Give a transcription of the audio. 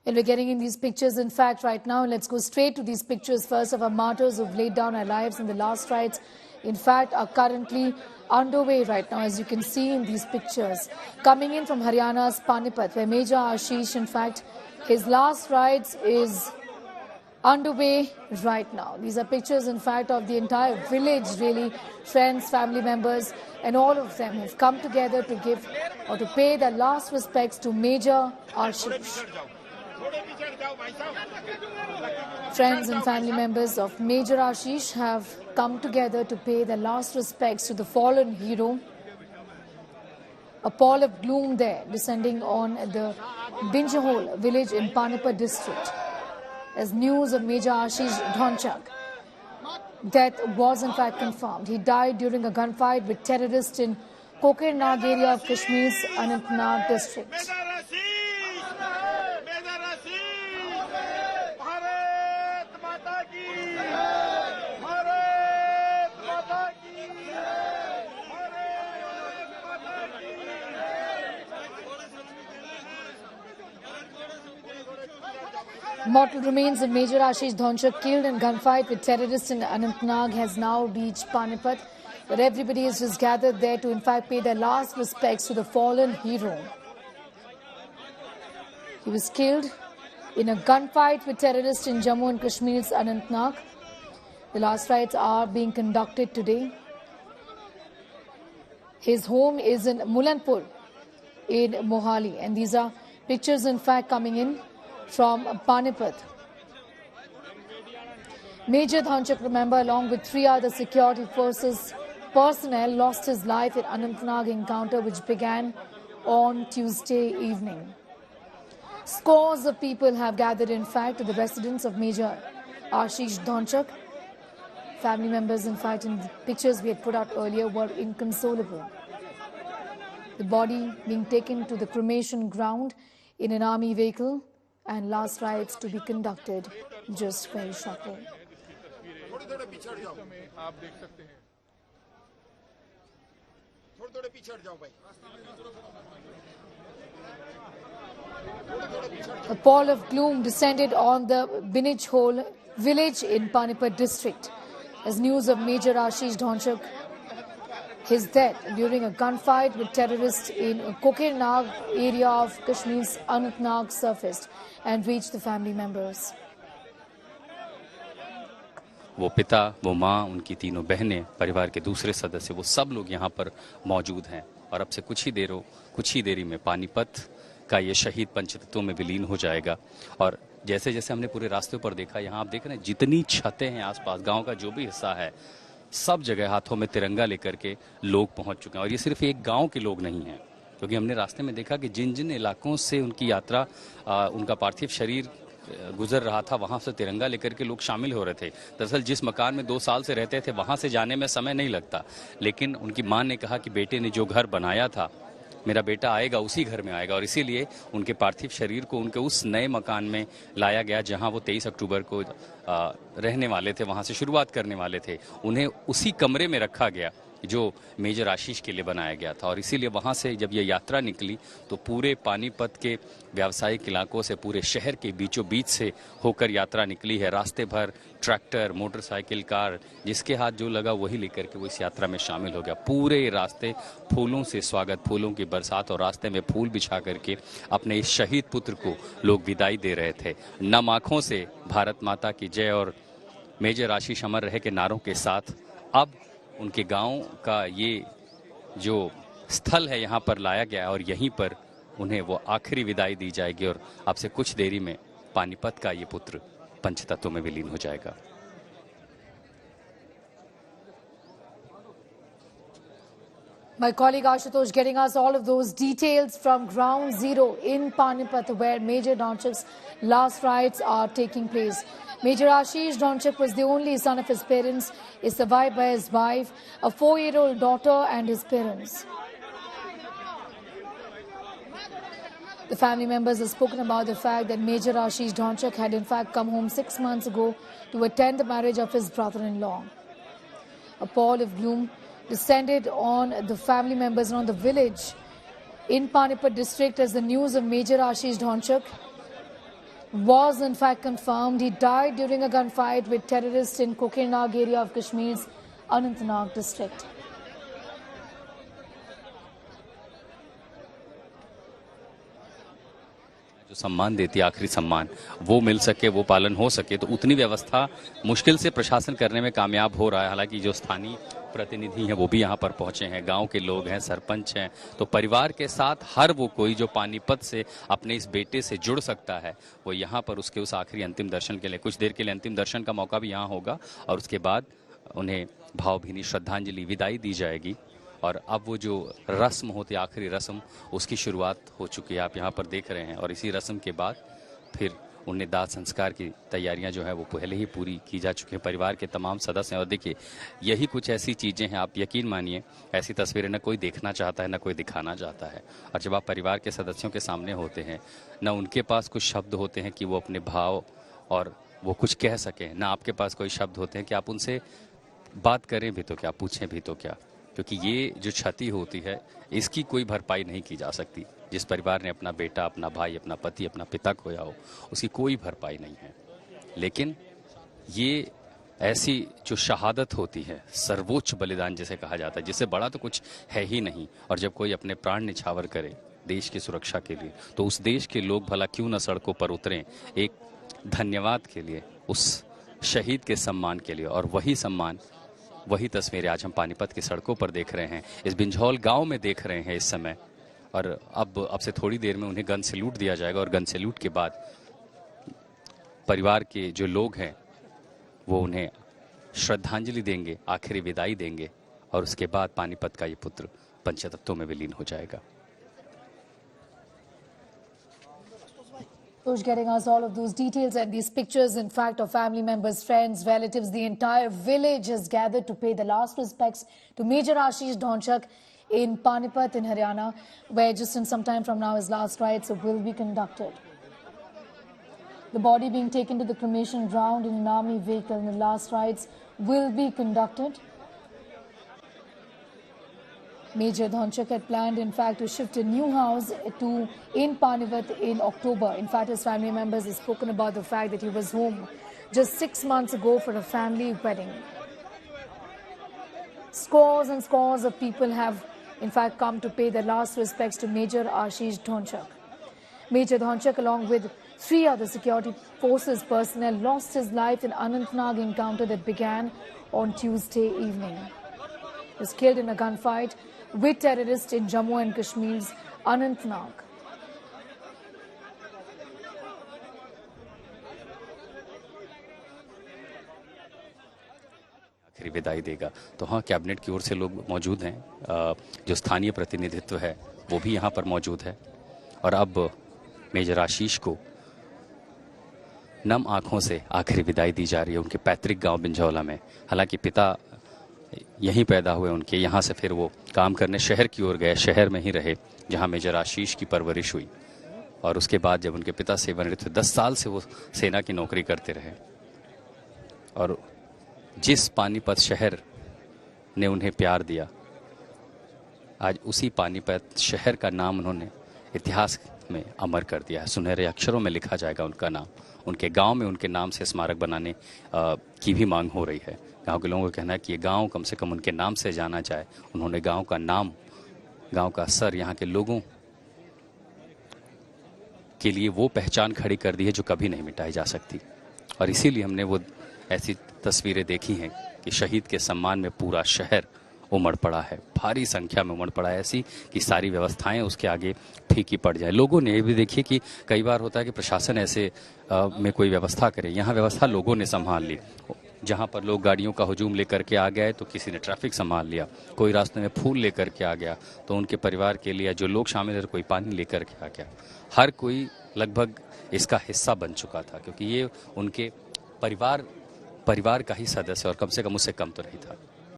And we're getting in these pictures, in fact, right now. Let's go straight to these pictures first of our martyrs who've laid down our lives in the last rites. In fact, are currently underway right now, as you can see in these pictures. Coming in from Haryana's Panipat, where Major Ashish, in fact, his last rites is underway right now. These are pictures, in fact, of the entire village, really, friends, family members, and all of them have come together to give or to pay their last respects to Major Ashish. Friends and family members of Major Ashish have come together to pay their last respects to the fallen hero. A pall of gloom there descending on the Binjahole village in Panipat district, as news of Major Ashish Dhonchak death was in fact confirmed. He died during a gunfight with terrorists in Kokernag area of Kashmir's Anantnag district. Mortal remains of Major Ashish Dhonchak, killed in gunfight with terrorists in Anantnag, has now reached Panipat, where everybody is just gathered there to in fact pay their last respects to the fallen hero. He was killed in a gunfight with terrorists in Jammu and Kashmir's Anantnag. The last rites are being conducted today. His home is in Mulanpur in Mohali, and these are pictures in fact coming in from Panipat. Major Dhonchak, remember, along with 3 other security forces personnel, lost his life in Anantnag encounter which began on Tuesday evening. Scores of people have gathered in fact to the residence of Major Ashish Dhonchak. Family members in fact in the pictures we had put out earlier were inconsolable. The body being taken to the cremation ground in an army vehicle, and last rites to be conducted just very shortly. A pall of gloom descended on the Binjahole village in Panipat district as news of Major Ashish Dhonchak, his death during a gunfight with terrorists in Kokernag area of Kashmir's Anantnag surfaced and reached the family members. वो पिता, वो माँ, उनकी तीनों बहनें, परिवार के दूसरे सदस्य, वो सब लोग यहाँ पर मौजूद हैं और अब से कुछ ही देरी में पानीपत का ये शहीद पंचतत्वों में विलीन हो जाएगा। और जैसे जैसे हमने पूरे रास्ते पर देखा, यहाँ आप देख रहे हैं जितनी छतें हैं आसपास, गांव का जो भी हिस्सा है, सब जगह हाथों में तिरंगा लेकर के लोग पहुंच चुके हैं। और ये सिर्फ एक गांव के लोग नहीं हैं, क्योंकि हमने रास्ते में देखा कि जिन जिन इलाकों से उनकी यात्रा, उनका पार्थिव शरीर गुजर रहा था, वहां से तिरंगा लेकर के लोग शामिल हो रहे थे। दरअसल जिस मकान में 2 साल से रहते थे, वहां से जाने में समय नहीं लगता, लेकिन उनकी मां ने कहा कि बेटे ने जो घर बनाया था, मेरा बेटा आएगा उसी घर में आएगा, और इसीलिए उनके पार्थिव शरीर को उनके उस नए मकान में लाया गया जहां वो 23 अक्टूबर को रहने वाले थे, वहां से शुरुआत करने वाले थे। उन्हें उसी कमरे में रखा गया जो मेजर आशीष के लिए बनाया गया था, और इसीलिए वहां से जब ये यात्रा निकली तो पूरे पानीपत के व्यावसायिक इलाकों से, पूरे शहर के बीचों बीच से होकर यात्रा निकली है। रास्ते भर ट्रैक्टर, मोटरसाइकिल, कार, जिसके हाथ जो लगा वही लेकर के वो इस यात्रा में शामिल हो गया। पूरे रास्ते फूलों से स्वागत, फूलों की बरसात और रास्ते में फूल बिछा करके अपने इस शहीद पुत्र को लोग विदाई दे रहे थे। नम आंखों से भारत माता की जय और मेजर आशीष अमर रहे के नारों के साथ अब उनके गांव का ये जो स्थल है यहाँ पर लाया गया और यहीं पर उन्हें वो आखिरी विदाई दी जाएगी और अब से कुछ देरी में पानीपत का ये पुत्र पंचतत्व में विलीन हो जाएगा। My colleague Ashutosh getting us all of those details from ground zero in Panipat, where Major Dhonchak's last rites are taking place. Major Ashish Dhonchak was the only son of his parents. He is survived by his wife, a 4-year-old daughter and his parents. The family members have spoken about the fact that Major Ashish Dhonchak had in fact come home 6 months ago to attend the marriage of his brother-in-law. A pall of gloom descended on the family members and on the village in Panipat district as the news of Major Ashish Dhonchak, was in fact confirmed. He died during a gunfight with terrorists in Kokernag area of Kashmir's Anantnag district. जो सम्मान देती है, आखिरी सम्मान वो मिल सके, वो पालन हो सके, तो उतनी व्यवस्था मुश्किल से प्रशासन करने में कामयाब हो रहा है। हालांकि जो स्थानीय प्रतिनिधि हैं वो भी यहाँ पर पहुंचे हैं, गांव के लोग हैं, सरपंच हैं, तो परिवार के साथ हर वो कोई जो पानीपत से अपने इस बेटे से जुड़ सकता है वो यहाँ पर उसके उस आखिरी अंतिम दर्शन के लिए, कुछ देर के लिए अंतिम दर्शन का मौका भी यहाँ होगा और उसके बाद उन्हें भावभीनी श्रद्धांजलि विदाई दी जाएगी। और अब वो जो रस्म होती है, आखिरी रस्म, उसकी शुरुआत हो चुकी है, आप यहाँ पर देख रहे हैं। और इसी रस्म के बाद फिर उन्हें दाह संस्कार की तैयारियां जो है वो पहले ही पूरी की जा चुकी हैं, परिवार के तमाम सदस्य हैं। और देखिए, यही कुछ ऐसी चीज़ें हैं, आप यकीन मानिए, ऐसी तस्वीरें न कोई देखना चाहता है, न कोई दिखाना चाहता है। और जब आप परिवार के सदस्यों के सामने होते हैं, न उनके पास कुछ शब्द होते हैं कि वो अपने भाव और वो कुछ कह सकें, न आपके पास कोई शब्द होते हैं कि आप उनसे बात करें भी तो क्या, पूछें भी तो क्या, क्योंकि ये जो क्षति होती है इसकी कोई भरपाई नहीं की जा सकती। जिस परिवार ने अपना बेटा, अपना भाई, अपना पति, अपना पिता खोया हो, उसकी कोई भरपाई नहीं है। लेकिन ये ऐसी जो शहादत होती है, सर्वोच्च बलिदान जिसे कहा जाता है, जिससे बड़ा तो कुछ है ही नहीं। और जब कोई अपने प्राण निछावर करे देश की सुरक्षा के लिए, तो उस देश के लोग भला क्यों न सड़कों पर उतरें एक धन्यवाद के लिए, उस शहीद के सम्मान के लिए। और वही सम्मान, वही तस्वीरें आज हम पानीपत की सड़कों पर देख रहे हैं, इस बिंझौल गांव में देख रहे हैं इस समय। और अब से थोड़ी देर में उन्हें गन सैल्यूट दिया जाएगा और गन सैल्यूट के बाद परिवार के जो लोग हैं वो उन्हें श्रद्धांजलि देंगे, आखिरी विदाई देंगे और उसके बाद पानीपत का ये पुत्र पंचतत्वों में विलीन हो जाएगा। Who's getting us all of those details and these pictures, in fact, of family members, friends, relatives. The entire village has gathered to pay the last respects to Major Ashish Dhonchak in Panipat in Haryana, where just in some time from now his last rites will be conducted. The body being taken to the cremation ground in an army vehicle and the last rites will be conducted. Major Dhonchak had planned, in fact, to shift a new house in Panipat in October. In fact, his family members have spoken about the fact that he was home just 6 months ago for a family wedding. Scores and scores of people have, in fact, come to pay their last respects to Major Ashish Dhonchak. Major Dhonchak, along with 3 other security forces personnel, lost his life in Anantnag encounter that began on Tuesday evening. He was killed in a gunfight with terrorists in Jammu and Kashmir's Anantnag. आखिरी विदाई देगा। तो हाँ, cabinet की ओर से लोग मौजूद हैं, जो स्थानीय प्रतिनिधित्व है वो भी यहाँ पर मौजूद है। और अब मेजर आशीष को नम आंखों से आखिरी विदाई दी जा रही है उनके पैतृक गांव बिंझौला में। हालांकि पिता यहीं पैदा हुए उनके, यहाँ से फिर वो काम करने शहर की ओर गए, शहर में ही रहे जहाँ मेजर आशीष की परवरिश हुई। और उसके बाद जब उनके पिता सेवानिवृत्त हुए, 10 साल से वो सेना की नौकरी करते रहे। और जिस पानीपत शहर ने उन्हें प्यार दिया, आज उसी पानीपत शहर का नाम उन्होंने इतिहास में अमर कर दिया है। सुनहरे अक्षरों में लिखा जाएगा उनका नाम। उनके गांव में उनके नाम से स्मारक बनाने की भी मांग हो रही है। गांव के लोगों का कहना है कि ये गांव कम से कम उनके नाम से जाना जाए। उन्होंने गांव का नाम, गांव का असर, यहाँ के लोगों के लिए वो पहचान खड़ी कर दी है जो कभी नहीं मिटाई जा सकती। और इसीलिए हमने वो ऐसी तस्वीरें देखी हैं कि शहीद के सम्मान में पूरा शहर उमड़ पड़ा है, भारी संख्या में उमड़ पड़ा है, ऐसी कि सारी व्यवस्थाएं उसके आगे फीकी पड़ जाए। लोगों ने भी देखिए कि कई बार होता है कि प्रशासन ऐसे में कोई व्यवस्था करे, यहाँ व्यवस्था लोगों ने संभाल ली। जहाँ पर लोग गाड़ियों का हुजूम लेकर के आ गए तो किसी ने ट्रैफिक संभाल लिया, कोई रास्ते में फूल लेकर के आ गया तो उनके परिवार के लिए जो लोग शामिल है कोई पानी लेकर के आ गया। हर कोई लगभग इसका हिस्सा बन चुका था, क्योंकि ये उनके परिवार का ही सदस्य और कम से कम उससे कम तो नहीं था।